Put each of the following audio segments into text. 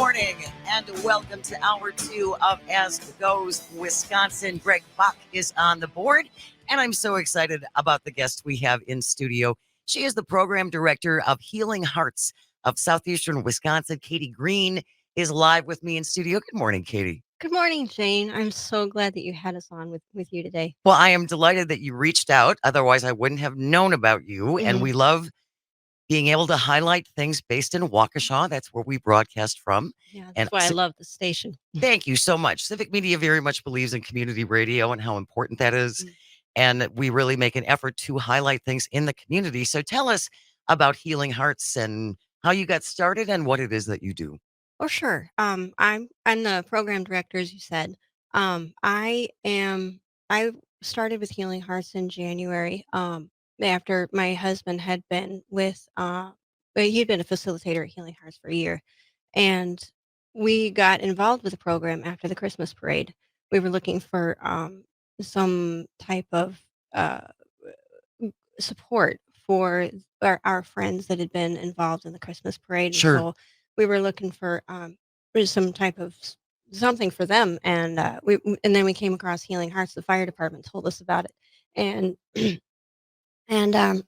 morning, and welcome to hour two of As Goes Wisconsin. Greg Bach is on the board, and I'm so excited about the guest we have in studio. She is the program director of Healing Hearts of Southeastern Wisconsin. Katie Green is live with me in studio. Good morning, Katie. Good morning, Jane. I'm so glad that you had us on with you today. Well, I am delighted that you reached out. Otherwise, I wouldn't have known about you. And Mhm. we love being able to highlight things based in Waukesha. That's where we broadcast from. Yeah, And that's why I love the station. thank you so much. Civic Media very much believes in community radio and how important that is. Mm. And we really make an effort to highlight things in the community. So tell us about Healing Hearts and how you got started and what it is that you do. Oh, sure. I'm the program director, as you said. I started with Healing Hearts in January. After my husband had been he'd been a facilitator at Healing Hearts for a year, and we got involved with the program after the Christmas parade. We were looking for some type of uh, support for our friends that had been involved in the Christmas parade, and Sure. so we were looking for some type of something for them, and and then we came across Healing Hearts. The fire department told us about it, and and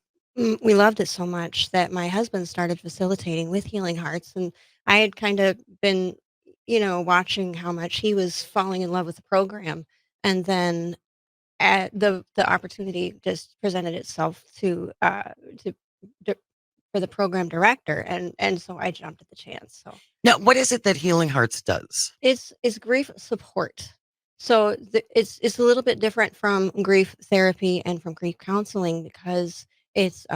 we loved it so much that my husband started facilitating with Healing Hearts, and I had kind of been, watching how much he was falling in love with the program, and then the opportunity just presented itself to d- for the program director, and so I jumped at the chance. So Now, what is it that Healing Hearts does? it's grief support. So it's a little bit different from grief therapy and from grief counseling because it's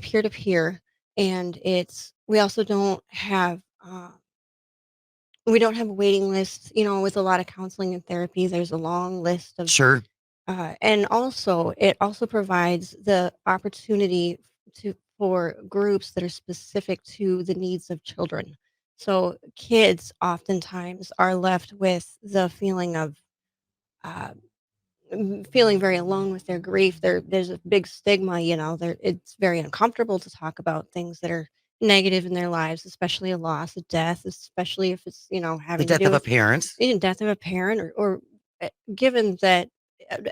peer to peer, and it's we also don't have. We don't have a waiting list, with a lot of counseling and therapy. There's a long list of Sure. and also, it also provides the opportunity for groups that are specific to the needs of children. So kids oftentimes are left with the feeling of uh, feeling very alone with their grief. There's a big stigma, it's very uncomfortable to talk about things that are negative in their lives, especially a loss, a death, especially if it's The having to death do of a with parent. death of a parent, or given that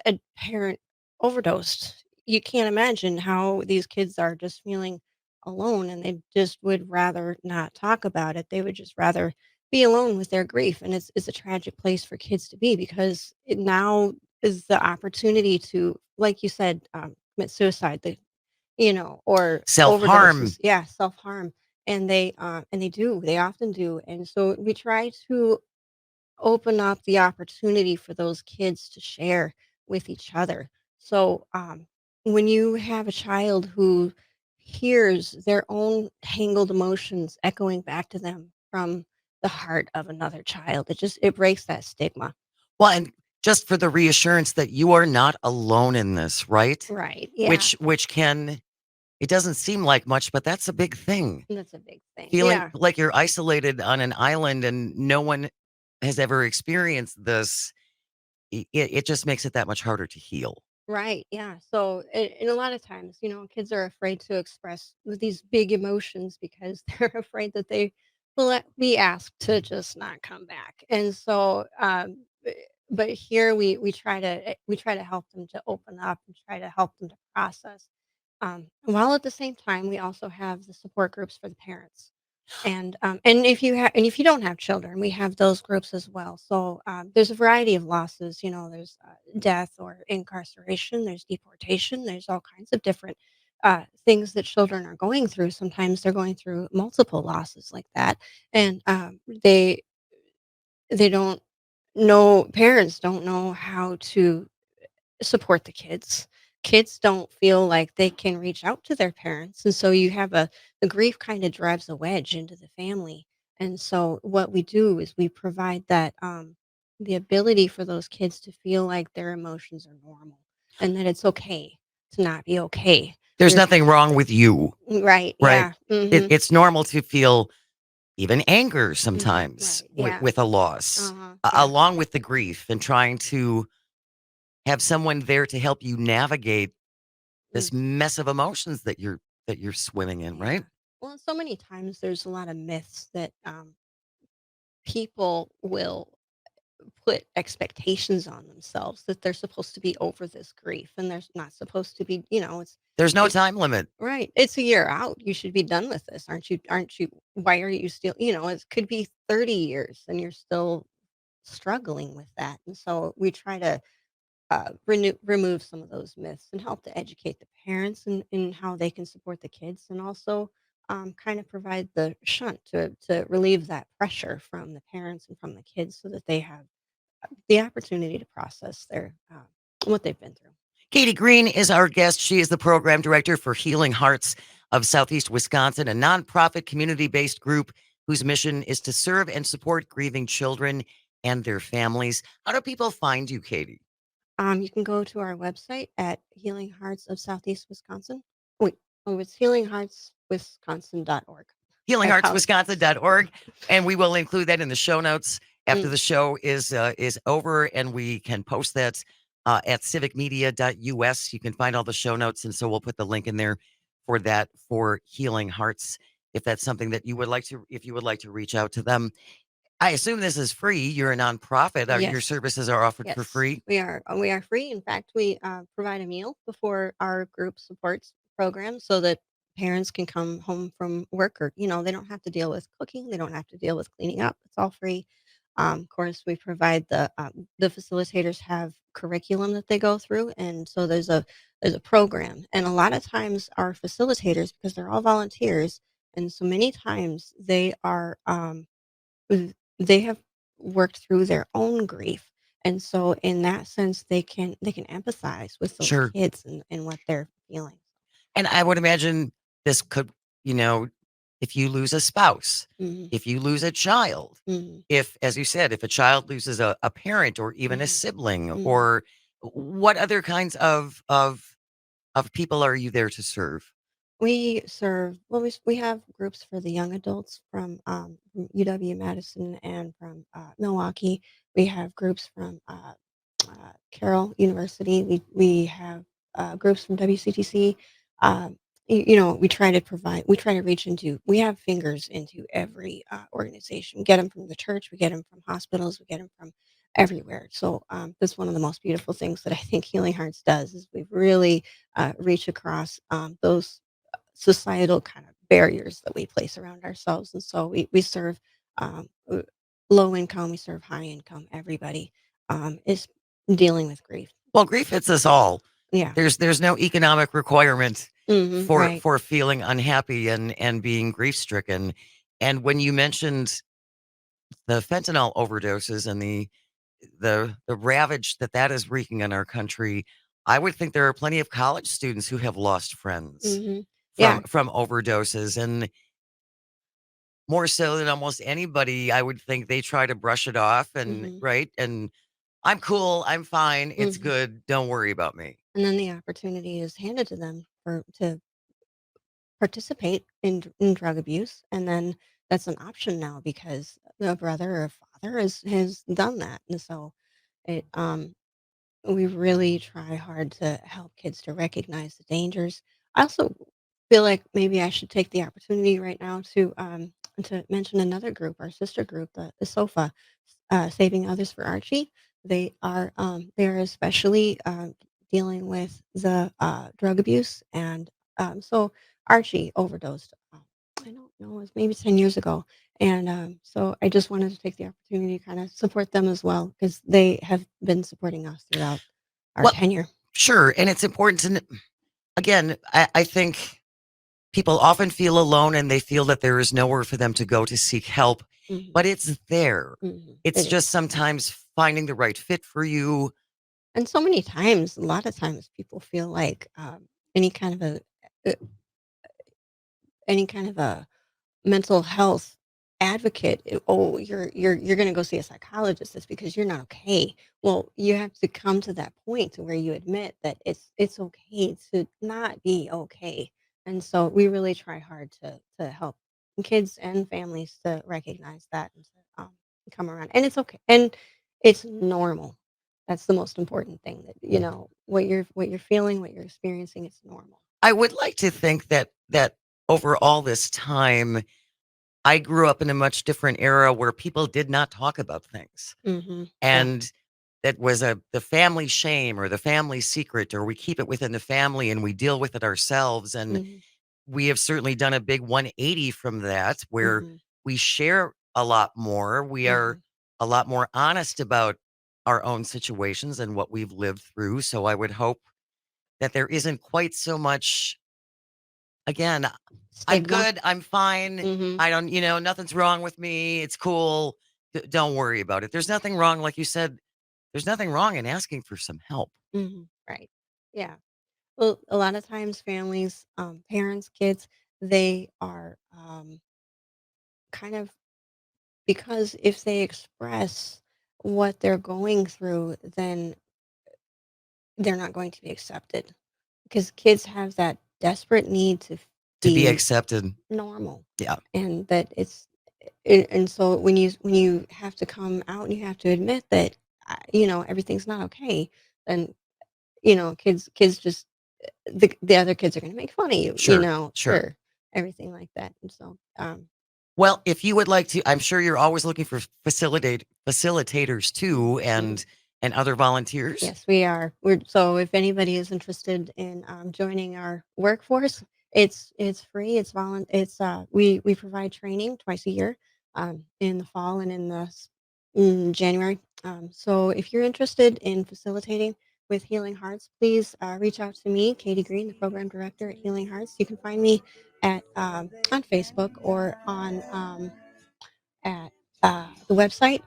a parent overdosed. You can't imagine how these kids are just feeling alone, and they just would rather not talk about it. They would just rather be alone with their grief, and it's a tragic place for kids to be because it now is the opportunity to, like you said, commit suicide, or Self harm. overdoses. Yeah, self harm, and they often do, and so we try to open up the opportunity for those kids to share with each other. So, when you have a child who hears their own tangled emotions echoing back to them from the heart of another child, it breaks that stigma. Well, and just for the reassurance that you are not alone in this, right? Right. Yeah. Which can it doesn't seem like much, but that's a big thing. That's a big thing. Feeling Yeah. like you're isolated on an island and no one has ever experienced this, it just makes it that much harder to heal. Right. Yeah. So, and a lot of times, kids are afraid to express these big emotions because they're afraid that they will be asked to just not come back. And so, but here we try to help them to open up and try to help them to process. While at the same time, we also have the support groups for the parents. And if you don't have children, we have those groups as well. So there's a variety of losses. There's death or incarceration. There's deportation. There's all kinds of different things that children are going through. Sometimes they're going through multiple losses like that, and they don't know. Parents don't know how to support the kids. Kids don't feel like they can reach out to their parents, and so you have the grief kind of drives a wedge into the family. And so what we do is we provide that the ability for those kids to feel like their emotions are normal and that it's okay to not be okay. There's You're nothing wrong with you, right, right? yeah. Mhm. It's normal to feel even anger Mhm. sometimes Right. Yeah. with a loss, Uh-huh. Yeah. along with the grief and trying to have someone there to help you navigate this Mhm. mess of emotions that you're swimming in, Yeah. right? Well, so many times there's a lot of myths that people will put expectations on themselves that they're supposed to be over this grief and they're not supposed to be, There's no it time limit. right. It's a year out. You should be done with this. Aren't you why are you still, it could be 30 years and you're still struggling with that. And so we try to remove some of those myths and help to educate the parents in how they can support the kids and also kind of provide the shunt to relieve that pressure from the parents and from the kids so that they have the opportunity to process their what they've been through. Katie Green is our guest. She is the program director for Healing Hearts of Southeast Wisconsin, a nonprofit community based group whose mission is to serve and support grieving children and their families. How do people find you, Katie? You can go to our website at Healing Hearts of Southeast Wisconsin. Wait, oh, it's healingheartswisconsin.org. I apologize. healingheartswisconsin.org, and we will include that in the show notes after Mm, the show is over, and we can post that at civicmedia.us. You can find all the show notes, and so we'll put the link in there for that for Healing Hearts if that's something that you would like to if you would like to reach out to them. I assume this is free. You're a nonprofit. Your yes. services are offered for Yes, free. we are free. In fact, we provide a meal before our group supports program so that parents can come home from work or they don't have to deal with cooking, they don't have to deal with cleaning up. It's all free. Of course, we provide the facilitators have curriculum that they go through, and so there's a program. And a lot of times, our facilitators, because they're all volunteers, and so many times they have worked through their own grief, and so in that sense, they can empathize with those Sure. kids and what they're feeling. And I would imagine this could, you know, if you lose a spouse, Mhm, if you lose a child, mhm, if, as you said, if a child loses a parent or even a mhm, sibling, mhm. or what other kinds of people are you there to serve? We serve well, we have groups for the young adults from UW-Madison and from, Milwaukee. We have groups from, Carroll University. We have, groups from WCTC. We try to reach into we have fingers into every, organization. We get them from the church, we get them from hospitals, we get them from everywhere. So, that's one of the most beautiful things that I think Healing Hearts does is we really, reach across, those societal kind of barriers that we place around ourselves. And so we serve low income, we serve high income, everybody is dealing with grief. Well, grief hits us all. Yeah. There's no economic requirement Right. for feeling unhappy and being grief stricken. And when you mentioned the fentanyl overdoses and the ravage that that is wreaking in our country, I would think there are plenty of college students who have lost friends Hmm. Yeah. from overdoses, and more so than almost anybody, I would think they try to brush it off and Hmm. right and I'm cool, I'm fine, it's Hmm. good, don't worry about me. And then the opportunity is handed to them for to participate in drug abuse, and then that's an option now because a brother or father has done that, and so it we really try hard to help kids to recognize the dangers. I also feel like maybe I should take the opportunity right now to mention another group, our sister group, the SOFA, Saving Others for Archie. They are especially dealing with the drug abuse, and so Archie overdosed. I don't know, it was maybe 10 years ago, and so I just wanted to take the opportunity to kind of support them as well because they have been supporting us throughout our Well, tenure. sure, and it's important to again, I think people often feel alone and they feel that there is nowhere for them to go to seek help, Hmm. but it's there. It's It just is. sometimes finding the right fit for you. And so many times, a lot of times, people feel like any kind of uh, any kind of a mental health advocate, oh, you're going to go see a psychologist. It's because you're not okay. Well, you have to come to that point to where you admit that it's okay to not be okay. And so we really try hard to help kids and families to recognize that and to come around. And it's okay. And it's normal. That's the most important thing that what you're feeling, what you're experiencing, it's normal. I would like to think that over all this time, I grew up in a much different era where people did not talk about things. Yeah. And that was the family shame or the family secret, or we keep it within the family and we deal with it ourselves. And Mhm. we have certainly done a big 180 from that, where Mhm. we share a lot more. We are Mhm. a lot more honest about our own situations and what we've lived through. So I would hope that there isn't quite so much, again, I'm Stigma. good, I'm fine, Mhm. I don't, nothing's wrong with me, it's cool. Don't worry about it. There's nothing wrong, like you said, there's nothing wrong in asking for some help. Mhm. Right. Yeah. Well, a lot of times families, parents, kids, they are kind of because if they express what they're going through, then they're not going to be accepted because kids have that desperate need to To be be accepted. normal, Yeah, and that and so when you have to come out and you have to admit that everything's not okay, then kids just the other kids are going to make fun of you, sure, sure. for everything like that, and so Well, if you would like to, I'm sure you're always looking for facilitators too, mhm. and other volunteers. Yes, we are. So if anybody is interested in joining our workforce, it's free. We provide training twice a year, in the fall and in January. So if you're interested in facilitating with Healing Hearts, please reach out to me, Katie Green, the program director at Healing Hearts. You can find me at on Facebook or on at the website.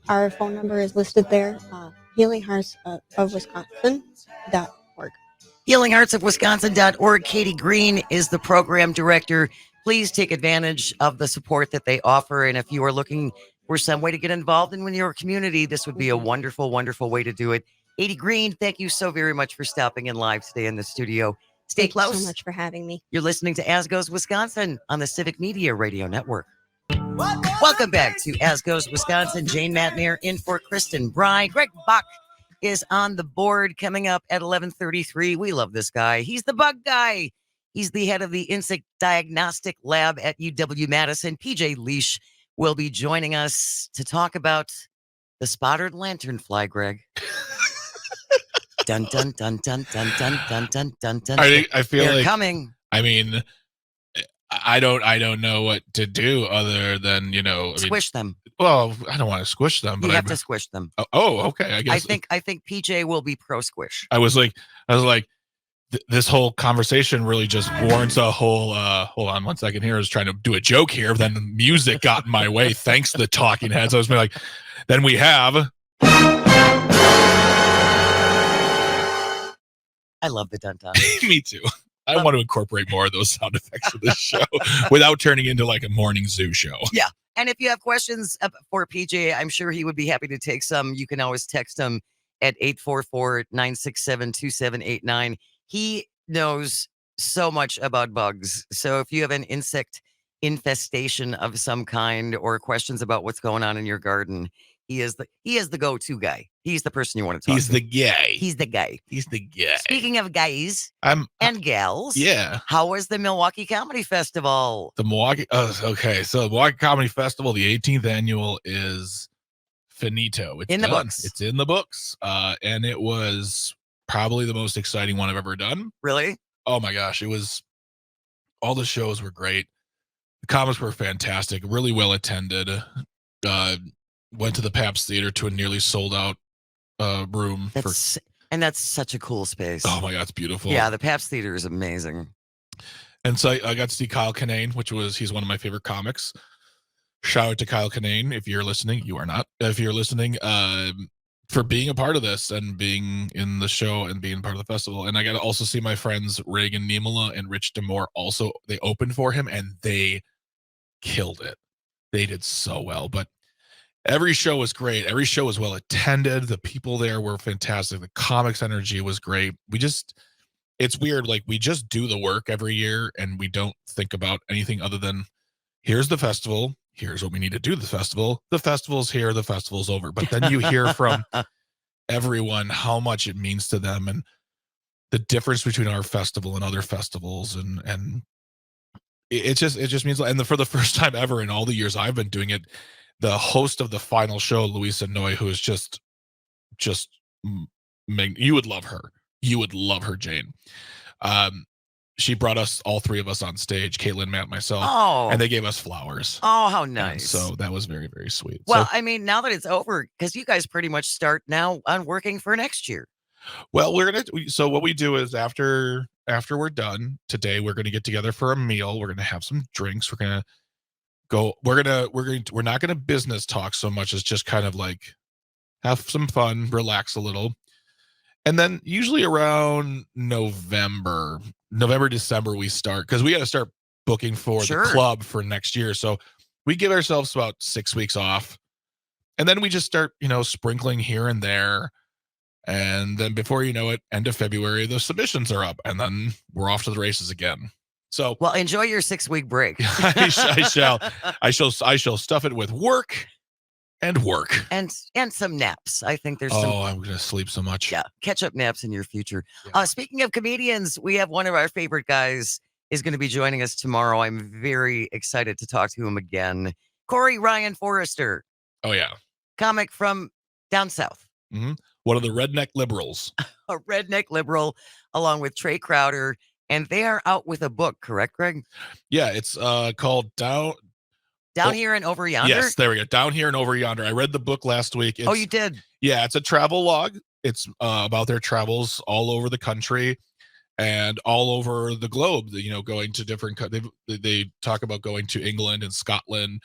Our phone number is listed there, Healing Hearts of Wisconsin.org. HealingHeartsOfWisconsin.org. Katie Green is the program director. Please take advantage of the support that they offer. And if you are looking for some way to get involved in your community, this would be a Mhm. wonderful, wonderful way to do it. Katie Green, thank you so very much for stopping in live today in the studio. Stay Thank you so close. much for having me. You're listening to As Goes Wisconsin on the Civic Media Radio Network. Welcome back to As Goes Wisconsin. Jane Matnier in for Kristen Bry. Greg Bach is on the board coming up at 11:33. We love this guy. He's the bug guy. He's the head of the Insect Diagnostic Lab at UW-Madison. PJ Liesch will be joining us to talk about the spotted lanternfly, Greg. Dun dun dun dun dun dun dun dun dun dun. I feel They're like, coming. I mean, I don't know what to do other than, Squish them. well, I don't want to squish them, but You have to squish them. Okay. I guess I think PJ will be pro squish. I was like, this whole conversation really just warrants a whole, hold on one second here. I was trying to do a joke here. Then the music got in my way. Thanks to the talking heads. I was like, then we have. I love the dun dun. Me too. I want to incorporate more of those sound effects for this show without turning into like a morning zoo show. Yeah. And if you have questions for PJ, I'm sure he would be happy to take some. You can always text him at 844-967-2789. He knows so much about bugs. So if you have an insect infestation of some kind or questions about what's going on in your garden, he is the go-to guy. He's the person you want to talk He's to. the guy. He's the guy. He's the guy. Speaking of guys I'm and gals, yeah. how was the Milwaukee Comedy Festival? The Milwaukee. Okay, so the Milwaukee Comedy Festival, the 18th annual, is finito. It's In the done. books. It's in the books. And it was probably the most exciting one I've ever done. Really? Oh my gosh, it was. All the shows were great. The comics were fantastic. Really well attended. Went to the Pabst Theater to a nearly sold out room. That's such a cool space. Oh my god, it's beautiful. Yeah, the Pabst Theater is amazing. And so I got to see Kyle Kinane, he's one of my favorite comics. Shout out to Kyle Kinane. If you're listening, you are not. If you're listening, for being a part of this and being in the show and being part of the festival. And I got to also see my friends Reagan Niemola and Rich Demore. Also, they opened for him and they killed it. They did so well. But every show was great. Every show was well attended. The people there were fantastic. The comics energy was great. It's weird. Like, we just do the work every year and we don't think about anything other than here's the festival. Here's what we need to do the festival. The festival's here. The festival's over. But then you hear from everyone how much it means to them and the difference between our festival and other festivals. And it just means, and for the first time ever in all the years I've been doing it, the host of the final show, Louisa Noy, who is just you would love her. You would love her, Jane. She brought us, all three of us, on stage, Caitlin, Matt, myself, and they gave us flowers. Oh, how nice. And so that was very, very sweet. Well, So, I mean, now that it's over, because you guys pretty much start now on working for next year. Well, so what we do is after we're done today, we're gonna get together for a meal. We're gonna have some drinks. We're not gonna business talk so much as just kind of like have some fun, relax a little. And then usually around November, December, we start, because we got to start booking for the club for next year. So we give ourselves about 6 weeks off. And then we just start, sprinkling here and there. And then before you know it, end of February, the submissions are up. And then we're off to the races again. So, well, enjoy your 6-week break. I shall. I shall stuff it with work. And work. And some naps. I think there's I'm going to sleep so much. Yeah, catch-up naps in your future. Yeah. Speaking of comedians, we have one of our favorite guys is going to be joining us tomorrow. I'm very excited to talk to him again. Corey Ryan Forrester. Oh, yeah. Comic from down south. Mm-hmm. One of the redneck liberals. A redneck liberal, along with Trey Crowder. And they are out with a book, correct, Greg? Yeah, it's called Down Here and Over Yonder? Yes, there we go. Down Here and Over Yonder. I read the book last week. Oh, you did? Yeah, it's a travel log. It's about their travels all over the country and all over the globe. Going to different. They talk about going to England and Scotland,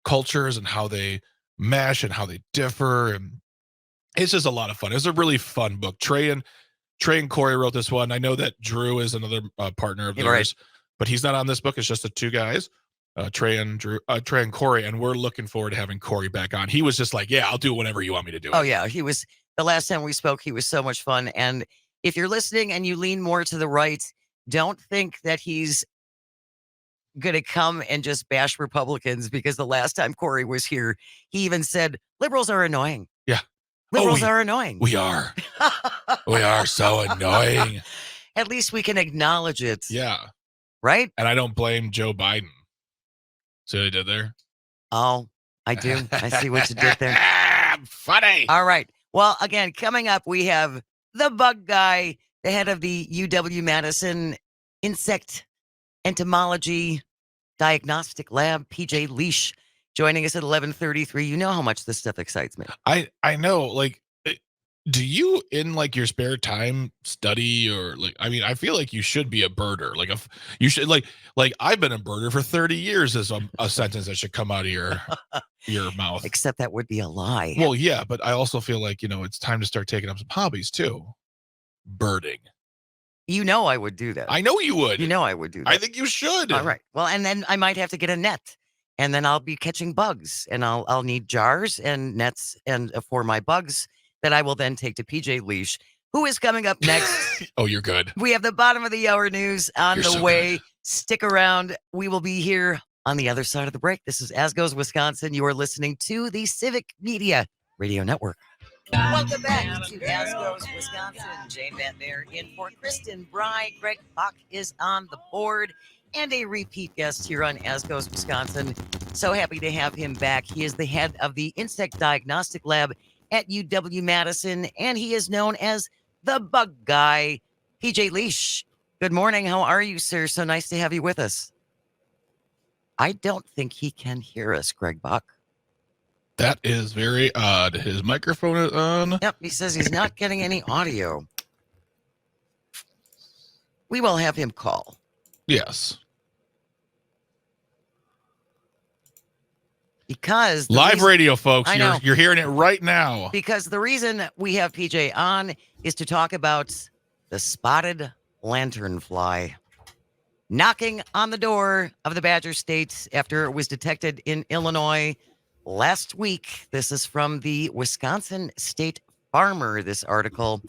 cultures and how they mesh and how they differ, and it's just a lot of fun. It's a really fun book. Trey and Corey wrote this one. I know that Drew is another partner of theirs, but he's not on this book. It's just the two guys. Trey and Corey, and we're looking forward to having Corey back on. He was just like, yeah, I'll do whatever you want me to do. Oh, yeah. He was, the last time we spoke, he was so much fun. And if you're listening and you lean more to the right, don't think that he's going to come and just bash Republicans, because the last time Corey was here, he even said, liberals are annoying. Yeah. Liberals are annoying. We are. We are so annoying. At least we can acknowledge it. Yeah. Right? And I don't blame Joe Biden. See what I did there? Oh, I do. I see what you did there. Funny. All right. Well, again, coming up, we have the bug guy, the head of the UW-Madison Insect Entomology Diagnostic Lab, PJ Liesch, joining us at 11:33. You know how much this stuff excites me. I know. Like, do you, in like your spare time, study, or like, I mean, I feel like you should be a birder. Like, if you should, like I've been a birder for 30 years is a sentence that should come out of your mouth. Except that would be a lie. Well, yeah, but I also feel like, it's time to start taking up some hobbies too. Birding. I would do that. I know you would. I would do that. I think you should. All right. Well, and then I might have to get a net, and then I'll be catching bugs, and I'll need jars and nets and for my bugs that I will then take to PJ Liesch, who is coming up next. Oh, you're good. We have the bottom of the hour news on the way. Good. Stick around. We will be here on the other side of the break. This is As Goes Wisconsin. You are listening to the Civic Media Radio Network. Welcome back to As Goes Wisconsin. Jane Van there in for Kristen Bry. Greg Bach is on the board, and a repeat guest here on As Goes Wisconsin. So happy to have him back. He is the head of the Insect Diagnostic Lab at UW-Madison, and he is known as the Bug Guy, PJ Liesch. Good morning. How are you, sir? So nice to have you with us. I don't think he can hear us, Greg Bach. That is very odd. His microphone is on. Yep, he says he's not getting any audio. We will have him call. Yes. Because live radio, folks, you're hearing it right now. Because the reason we have PJ on is to talk about the spotted lanternfly knocking on the door of the Badger State after it was detected in Illinois last week. This is from the Wisconsin State Farmer, this article.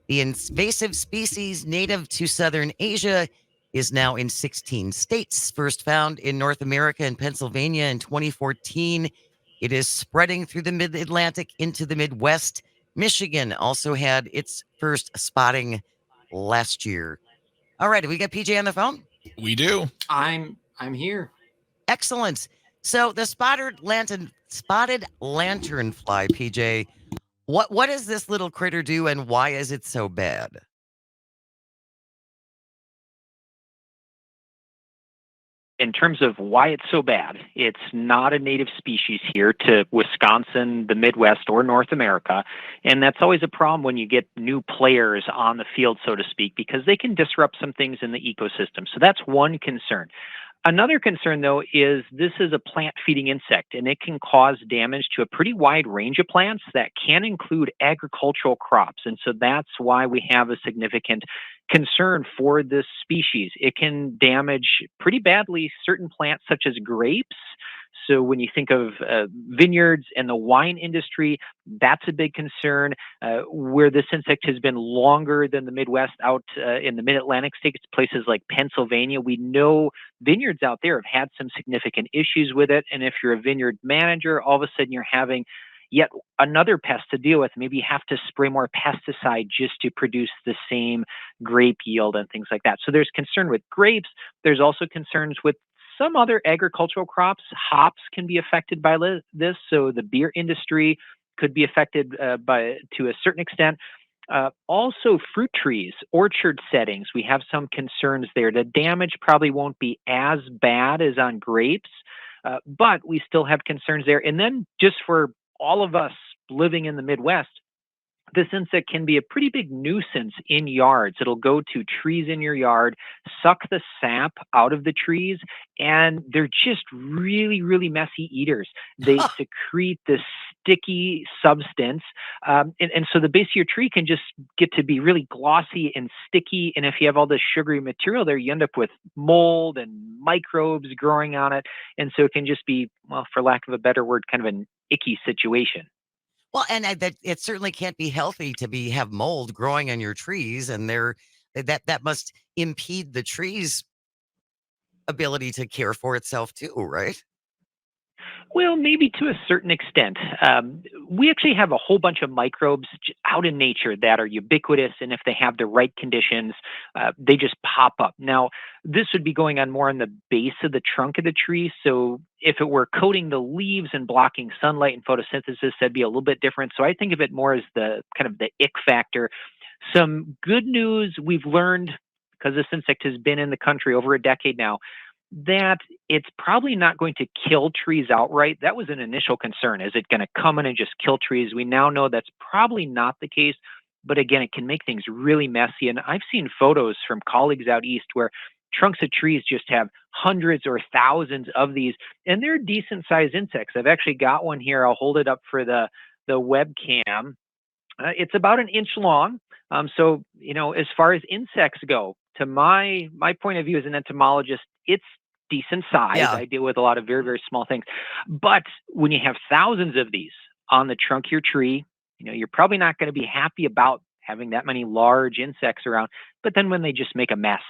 The invasive species native to southern Asia is now in 16 states, first found in North America and Pennsylvania in 2014. It is spreading through the mid-Atlantic into the Midwest. Michigan also had its first spotting last year. All right, we got PJ on the phone? We do. I'm here. Excellent. So the spotted lanternfly, PJ. What does this little critter do, and why is it so bad? In terms of why it's so bad, it's not a native species here to Wisconsin, the Midwest, or North America. And that's always a problem when you get new players on the field, so to speak, because they can disrupt some things in the ecosystem. So that's one concern. Another concern, though, is this is a plant-feeding insect, and it can cause damage to a pretty wide range of plants that can include agricultural crops. And so that's why we have a significant concern for this species. It can damage pretty badly certain plants such as grapes. So when you think of vineyards and the wine industry, that's a big concern. Where this insect has been longer than the Midwest, out in the Mid-Atlantic states, places like Pennsylvania, we know vineyards out there have had some significant issues with it. And if you're a vineyard manager, all of a sudden you're having yet another pest to deal with. Maybe you have to spray more pesticide just to produce the same grape yield and things like that. So there's concern with grapes. There's also concerns with some other agricultural crops. Hops can be affected by this. So the beer industry could be affected to a certain extent. Also, fruit trees, orchard settings, we have some concerns there. The damage probably won't be as bad as on grapes, but we still have concerns there. And then just for all of us living in the Midwest, this insect can be a pretty big nuisance in yards. It'll go to trees in your yard, suck the sap out of the trees, and they're just really, really messy eaters. They secrete this sticky substance. And so the base of your tree can just get to be really glossy and sticky. And if you have all this sugary material there, you end up with mold and microbes growing on it. And so it can just be, well, for lack of a better word, kind of an icky situation. Well, and that it certainly can't be healthy to have mold growing on your trees, and that must impede the tree's ability to care for itself too, right? Well, maybe to a certain extent. We actually have a whole bunch of microbes out in nature that are ubiquitous, and if they have the right conditions, they just pop up. Now, this would be going on more on the base of the trunk of the tree. So if it were coating the leaves and blocking sunlight and photosynthesis, that'd be a little bit different. So I think of it more as the kind of the ick factor. Some good news we've learned, because this insect has been in the country over a decade now, that it's probably not going to kill trees outright. That was an initial concern. Is it going to come in and just kill trees? We now know that's probably not the case. But again, it can make things really messy. And I've seen photos from colleagues out east where trunks of trees just have hundreds or thousands of these, and they're decent sized insects. I've actually got one here. I'll hold it up for the webcam. It's about an inch long. So, as far as insects go, to my point of view as an entomologist, it's decent size. Yeah. I deal with a lot of very, very small things. But when you have thousands of these on the trunk of your tree, you're probably not going to be happy about having that many large insects around. But then when they just make a mess,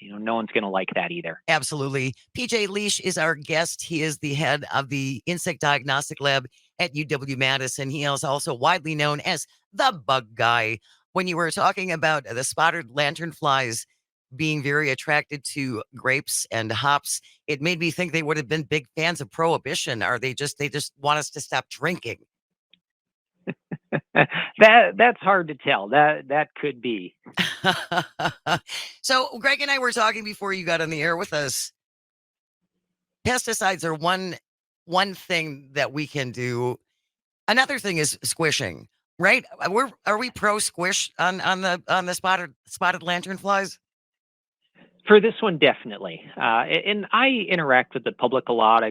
no one's going to like that either. Absolutely. PJ Liesch is our guest. He is the head of the Insect Diagnostic Lab at UW-Madison. He is also widely known as the bug guy. When you were talking about the spotted lanternflies being very attracted to grapes and hops, it made me think they would have been big fans of prohibition. Are they just want us to stop drinking? That's hard to tell. That could be. So Greg and I were talking before you got on the air with us. Pesticides are one thing that we can do. Another thing is squishing, right? Are we pro squish on the spotted lanternflies? For this one, definitely. And I interact with the public a lot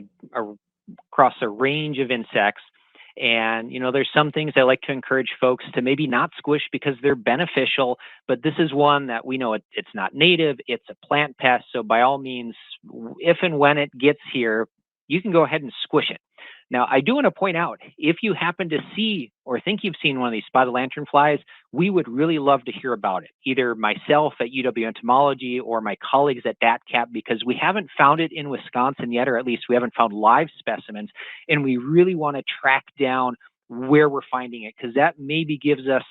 across a range of insects. And, there's some things I like to encourage folks to maybe not squish because they're beneficial. But this is one that we know it's not native. It's a plant pest. So by all means, if and when it gets here, you can go ahead and squish it. Now, I do want to point out, if you happen to see or think you've seen one of these spotted lanternflies, we would really love to hear about it, either myself at UW Entomology or my colleagues at DATCAP, because we haven't found it in Wisconsin yet, or at least we haven't found live specimens, and we really want to track down where we're finding it, because that maybe gives us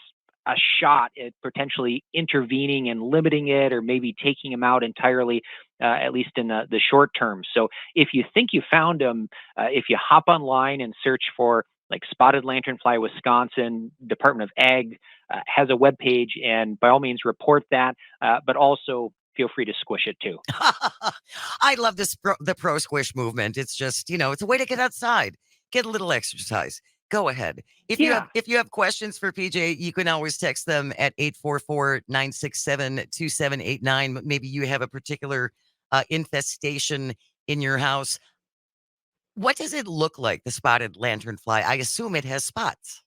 a shot at potentially intervening and limiting it, or maybe taking them out entirely. at least in the short term. So if you think you found them, if you hop online and search for like spotted lanternfly Wisconsin, Department of Ag has a web page, and by all means report that, but also feel free to squish it too. I love the pro squish movement. It's just, it's a way to get outside, get a little exercise. Go ahead. Yeah. If you have questions for PJ, you can always text them at 844-967-2789. Maybe you have a particular infestation in your house. What does it look like, the spotted lanternfly? I assume it has spots.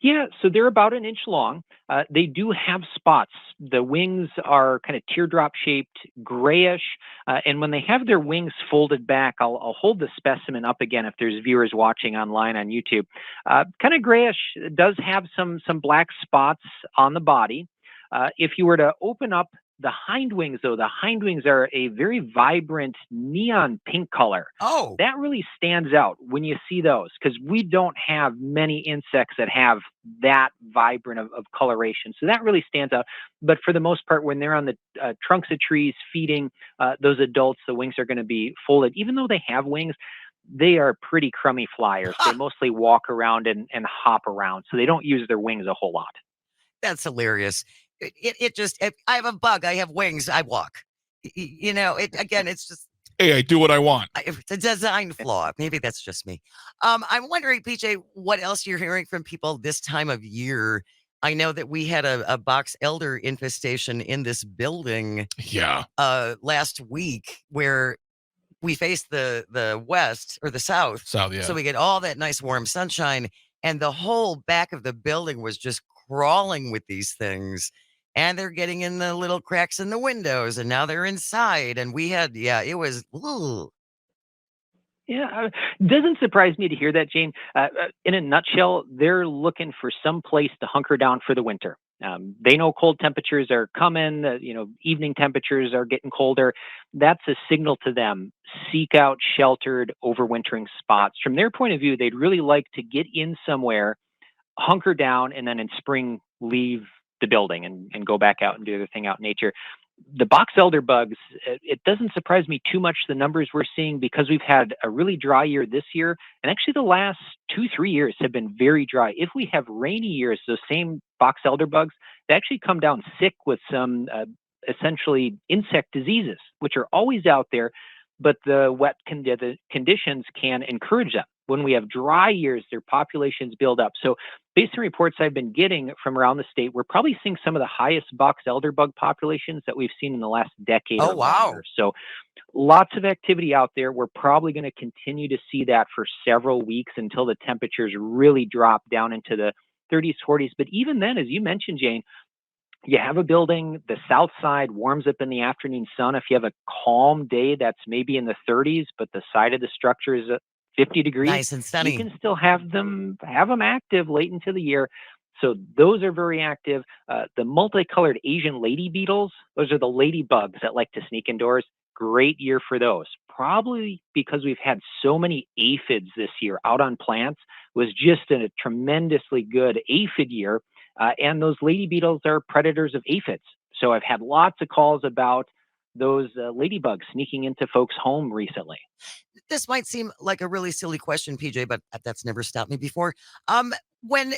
Yeah, so they're about an inch long. They do have spots. The wings are kind of teardrop shaped, grayish. And when they have their wings folded back, I'll hold the specimen up again if there's viewers watching online on YouTube. Kind of grayish, does have some black spots on the body. If you were to open up the hind wings, though, the hind wings are a very vibrant neon pink color. Oh, That really stands out when you see those, because we don't have many insects that have that vibrant of coloration. So that really stands out. But for the most part, when they're on the trunks of trees feeding those adults, the wings are going to be folded. Even though they have wings, they are pretty crummy flyers. They mostly walk around and hop around. So they don't use their wings a whole lot. that's hilarious. If I have a bug, I have wings, I walk. Again, it's just, Hey, I do what I want. it's a design flaw. Maybe that's just me. I'm wondering, PJ, what else you're hearing from people this time of year. I know that we had a box elder infestation in this building Yeah. last week, where we face the west or the south. South, yeah. So we get all that nice warm sunshine, and the whole back of the building was just crawling with these things. And they're getting in the little cracks in the windows, and now they're inside. And it was, ooh. Yeah, doesn't surprise me to hear that, Jane. In a nutshell, they're looking for some place to hunker down for the winter. They know cold temperatures are coming. Evening temperatures are getting colder. That's a signal to them. Seek out sheltered, overwintering spots. From their point of view, they'd really like to get in somewhere, hunker down, and then in spring leave the building and go back out and do their thing out in nature. The box elder bugs, it doesn't surprise me too much, the numbers we're seeing, because we've had a really dry year this year. And actually the last 2-3 years have been very dry. If we have rainy years, those same box elder bugs, they actually come down sick with some essentially insect diseases, which are always out there, but the wet conditions can encourage them. When we have dry years, their populations build up. So based on reports I've been getting from around the state, we're probably seeing some of the highest box elder bug populations that we've seen in the last decade Oh, or wow. longer. So lots of activity out there. We're probably going to continue to see that for several weeks until the temperatures really drop down into the 30s, 40s. But even then, as you mentioned, Jane, you have a building, the south side warms up in the afternoon sun. If you have a calm day that's maybe in the 30s, but the side of the structure is 50 degrees, Nice and sunny. you can still have them active late into the year. So those are very active. The multicolored Asian lady beetles, those are the ladybugs that like to sneak indoors. Great year for those. Probably because we've had so many aphids this year out on plants, was just a tremendously good aphid year. And those lady beetles are predators of aphids. So I've had lots of calls about those ladybugs sneaking into folks' home recently. This might seem like a really silly question, PJ, but that's never stopped me before.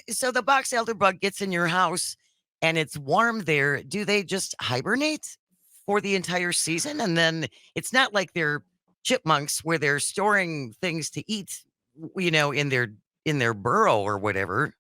So the box elder bug gets in your house and it's warm there, do they just hibernate for the entire season? And then it's not like they're chipmunks where they're storing things to eat, in their burrow or whatever.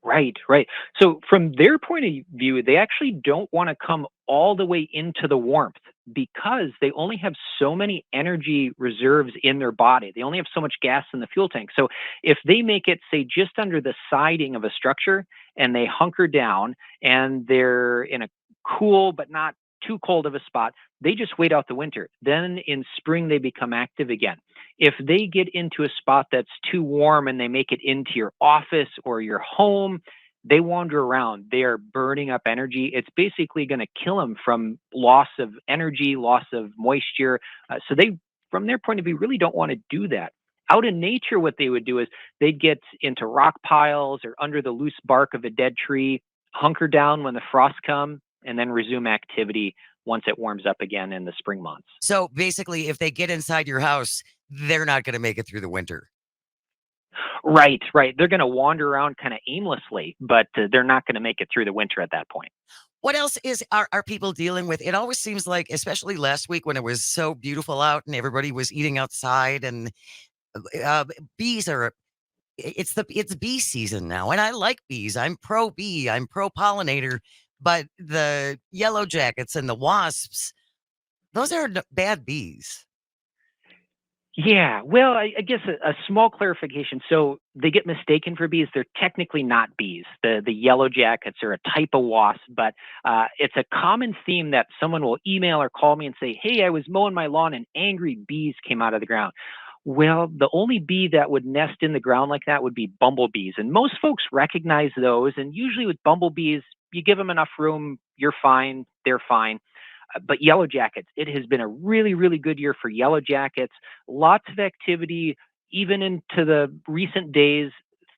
Right, right. So from their point of view, they actually don't want to come all the way into the warmth because they only have so many energy reserves in their body. They only have so much gas in the fuel tank. So if they make it, say, just under the siding of a structure and they hunker down and they're in a cool but not too cold of a spot, they just wait out the winter. Then in spring, they become active again. If they get into a spot that's too warm and they make it into your office or your home, they wander around. They are burning up energy. It's basically going to kill them from loss of energy, loss of moisture. So they, from their point of view, really don't want to do that. Out in nature, what they would do is they'd get into rock piles or under the loose bark of a dead tree, hunker down when the frosts come, and then resume activity once it warms up again in the spring months. So basically, if they get inside your house, they're not going to make it through the winter. Right. They're going to wander around kind of aimlessly, but they're not going to make it through the winter at that point. What else are people dealing with? It always seems like, especially last week when it was so beautiful out and everybody was eating outside, and uh, bees are. It's bee season now, and I like bees. I'm pro bee. I'm pro pollinator. But the yellow jackets and the wasps, those are bad bees. Yeah, well, I guess a small clarification. So they get mistaken for bees. They're technically not bees. The yellow jackets are a type of wasp, but it's a common theme that someone will email or call me and say, "Hey, I was mowing my lawn and angry bees came out of the ground." Well, the only bee that would nest in the ground like that would be bumblebees, and most folks recognize those. And usually with bumblebees, you give them enough room, you're fine, they're fine. But yellow jackets, it has been a really, really good year for yellow jackets. Lots of activity, even into the recent days.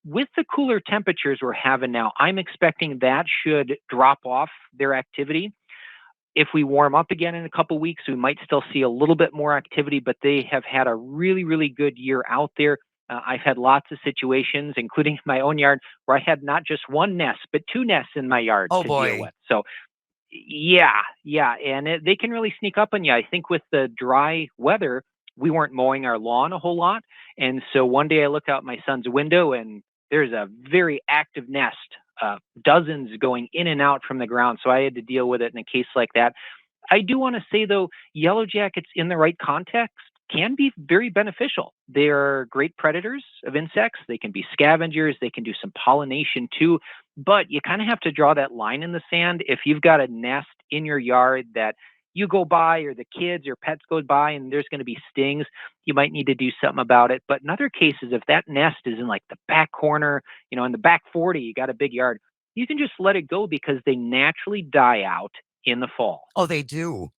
With the cooler temperatures we're having now, I'm expecting that should drop off their activity. If we warm up again in a couple weeks, we might still see a little bit more activity, but they have had a really, really good year out there. I've had lots of situations, including my own yard, where I had not just one nest, but two nests in my yard Oh to deal boy. with. So yeah, and they can really sneak up on you. I think with the dry weather, we weren't mowing our lawn a whole lot, and so one day I look out my son's window and there's a very active nest, dozens going in and out from the ground. So I had to deal with it in a case like that. I do want to say, though, yellow jackets in the right context can be very beneficial. They are great predators of insects. They can be scavengers. They can do some pollination too. But you kind of have to draw that line in the sand. If you've got a nest in your yard that you go by, or the kids or pets go by, and there's going to be stings, you might need to do something about it. But in other cases, if that nest is in like the back corner, in the back 40, you got a big yard, you can just let it go because they naturally die out in the fall. Oh, they do.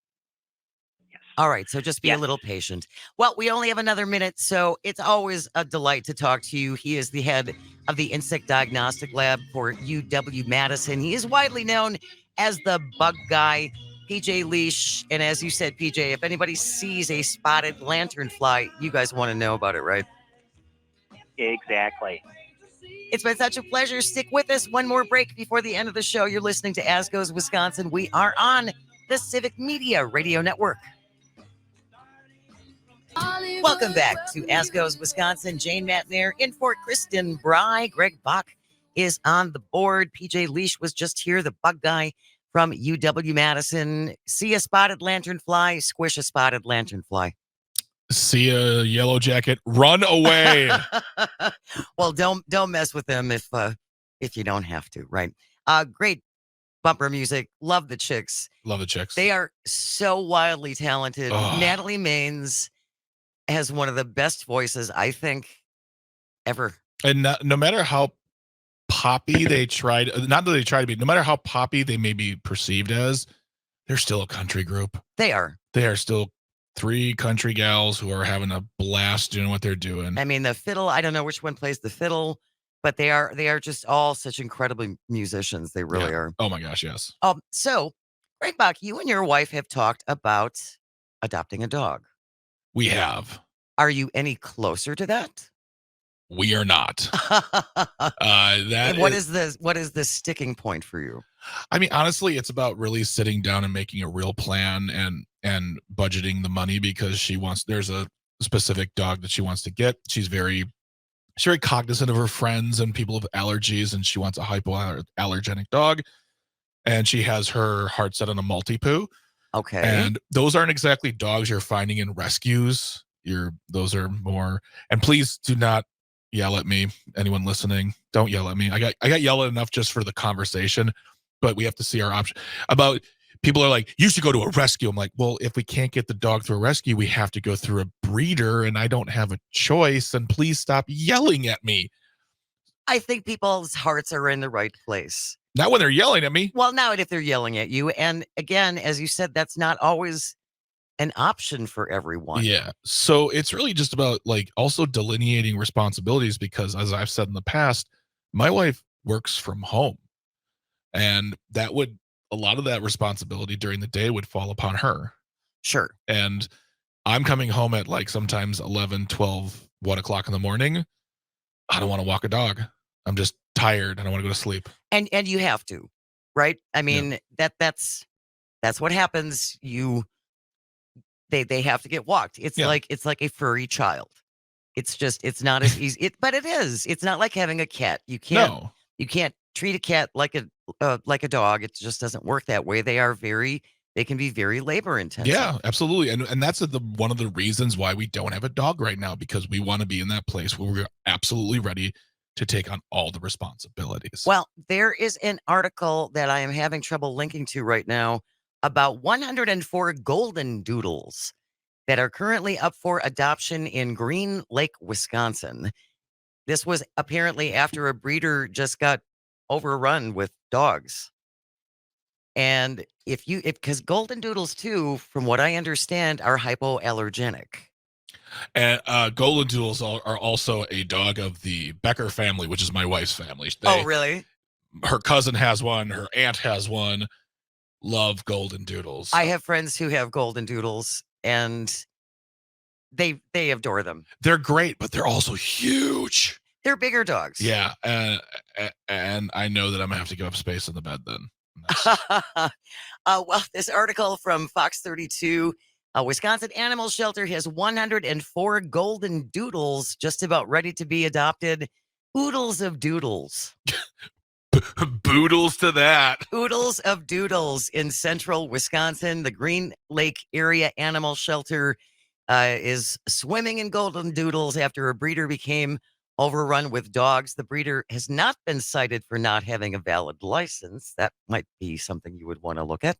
Yes. All right, so just be a Yes. little patient. Well, we only have another minute, so it's always a delight to talk to you. He is the head of the Insect Diagnostic Lab for UW-Madison. He is widely known as the bug guy, PJ Liesch. And as you said, PJ, if anybody sees a spotted lanternfly, you guys want to know about it, right? Exactly. It's been such a pleasure. Stick with us. One more break before the end of the show. You're listening to As Goes Wisconsin. We are on the Civic Media Radio Network. Welcome back to As Goes Wisconsin. Jane Matnair in for Kristen Bry. Greg Bach is on the board. PJ Liesch was just here, the bug guy from UW-Madison. See a spotted lanternfly, squish a spotted lanternfly. See a yellow jacket, run away. Well, don't mess with them if you don't have to, right? Great bumper music. Love the chicks. Love the chicks. They are so wildly talented. Oh. Natalie Maines has one of the best voices, I think, ever. And no matter how poppy they tried, not that they try to be, no matter how poppy they may be perceived as, they're still a country group. They are. They are still 3 country gals who are having a blast doing what they're doing. I mean, the fiddle, I don't know which one plays the fiddle, but they are just all such incredible musicians. They really are. Oh my gosh, yes. So, Greg Bach, you and your wife have talked about adopting a dog. We have. Are you any closer to that? We are not. What is the sticking point for you? I mean, honestly, it's about really sitting down and making a real plan and budgeting the money, because there's a specific dog that she wants to get. She's very cognizant of her friends and people with allergies, and she wants a hypoallergenic dog. And she has her heart set on a Maltipoo. Okay. And those aren't exactly dogs you're finding in rescues. Those are more, and please do not yell at me. Anyone listening, don't yell at me. I got yelled at enough just for the conversation, but we have to see our option. About people are like, you should go to a rescue. I'm like, well, if we can't get the dog through a rescue, we have to go through a breeder, and I don't have a choice. And please stop yelling at me. I think people's hearts are in the right place. Not when they're yelling at me. Well, not if they're yelling at you. And again, as you said, that's not always an option for everyone. Yeah. So it's really just about also delineating responsibilities, because as I've said in the past, my wife works from home, and that would a lot of that responsibility during the day would fall upon her. Sure. And I'm coming home at like sometimes 11, 12, 1 o'clock in the morning. I don't want to walk a dog. I'm just tired and I want to go to sleep. And you have to, right? I mean, that's what happens. They have to get walked. It's like a furry child. It's not as easy. But it is. It's not like having a cat. You can't treat a cat like a dog. It just doesn't work that way. They can be very labor intensive. Yeah, absolutely. And that's one of the reasons why we don't have a dog right now, because we want to be in that place where we're absolutely ready to take on all the responsibilities. Well, there is an article that I am having trouble linking to right now about 104 golden doodles that are currently up for adoption in Green Lake, Wisconsin. This was apparently after a breeder just got overrun with dogs. And because golden doodles too, from what I understand, are hypoallergenic. And golden doodles are also a dog of the Becker family, which is my wife's family. Oh, really? Her cousin has one. Her aunt has one. Love golden doodles. I have friends who have golden doodles, and they adore them. They're great, but they're also huge. They're bigger dogs. Yeah, and I know that I'm gonna have to give up space in the bed then. Well, this article from Fox 32, Wisconsin Animal Shelter has 104 golden doodles just about ready to be adopted. Oodles of doodles. Boodles to that. Oodles of doodles in central Wisconsin. The Green Lake Area Animal Shelter is swimming in golden doodles after a breeder became overrun with dogs. The breeder has not been cited for not having a valid license. That might be something you would want to look at.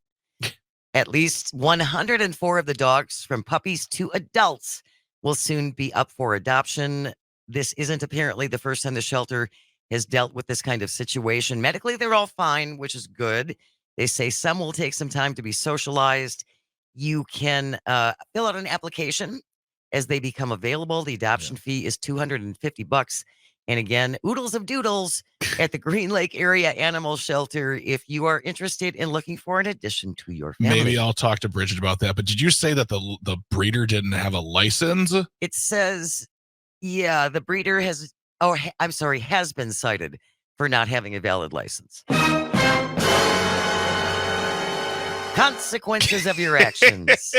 At least 104 of the dogs, from puppies to adults, will soon be up for adoption. This isn't apparently the first time the shelter has dealt with this kind of situation. Medically, they're all fine, which is good. They say some will take some time to be socialized. You can fill out an application as they become available. The adoption fee is $250. And again, oodles of doodles at the Green Lake Area Animal Shelter if you are interested in looking for an addition to your family. Maybe I'll talk to Bridget about that. But did you say that the breeder didn't have a license? It says, the breeder has been cited for not having a valid license. Consequences of your actions.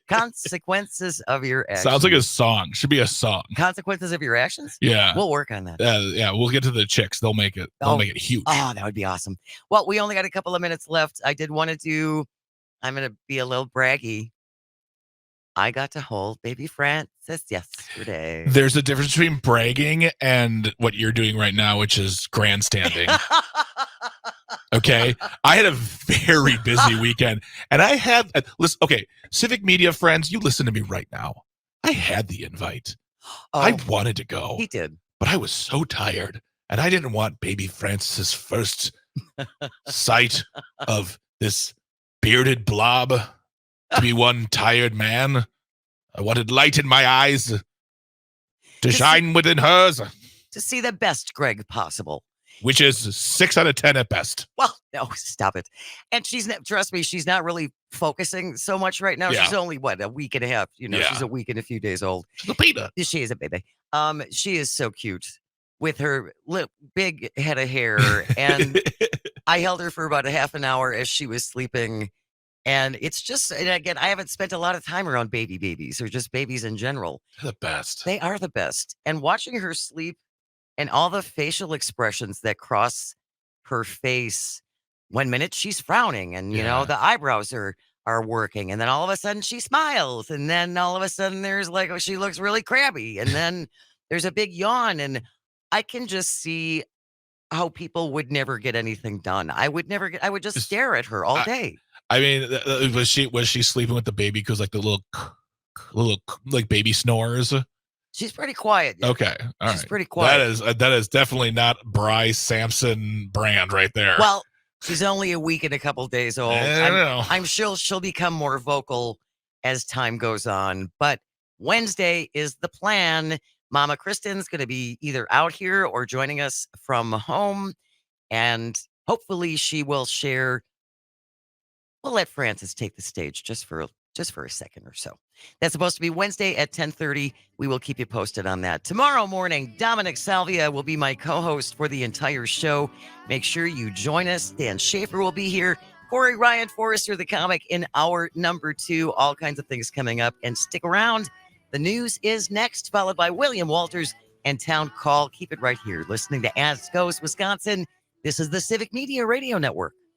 Consequences of your actions. Sounds like a song. Should be a song. Consequences of your actions? Yeah. We'll work on that. Yeah, we'll get to the chicks. They'll make it huge. Oh, that would be awesome. Well, we only got a couple of minutes left. I did want to I'm going to be a little braggy. I got to hold baby Francis yesterday. There's a difference between bragging and what you're doing right now, which is grandstanding. Okay. I had a very busy weekend, and I had listen. Okay, Civic Media friends, you listen to me right now. I had the invite. I wanted to go. He did, but I was so tired, and I didn't want baby Francis's first sight of this bearded blob to be one tired man. I wanted light in my eyes to shine within hers. To see the best Greg possible. Which is 6 out of 10 at best. Well, no, stop it. And trust me, she's not really focusing so much right now. Yeah. She's only, a week and a half. She's a week and a few days old. She's a beta. She is a baby. She is so cute with her big head of hair. And I held her for about a half an hour as she was sleeping. And it's just, and again, I haven't spent a lot of time around babies or just babies in general. They're the best. They are the best. And watching her sleep, and all the facial expressions that cross her face. 1 minute she's frowning, and the eyebrows are working, and then all of a sudden she smiles, and then all of a sudden there's she looks really crabby, and then there's a big yawn, and I can just see how people would never get anything done. I would just stare at her all day. I mean, was she sleeping with the baby because the little baby snores? She's pretty quiet. Yeah. Okay. All She's right. pretty quiet. That is definitely not Bryce Sampson brand right there. Well, she's only a week and a couple days old. I don't know. I'm sure she'll become more vocal as time goes on. But Wednesday is the plan. Mama Kristen's going to be either out here or joining us from home. And hopefully she will share we'll let Francis take the stage just for a second or so. That's supposed to be Wednesday at 10:30. We will keep you posted on that. Tomorrow morning, Dominic Salvia will be my co-host for the entire show. Make sure you join us. Dan Schaefer will be here. Corey Ryan Forrester, the comic, in hour number 2. All kinds of things coming up. And stick around. The news is next, followed by William Walters and Town Call. Keep it right here. Listening to As Goes Wisconsin. This is the Civic Media Radio Network.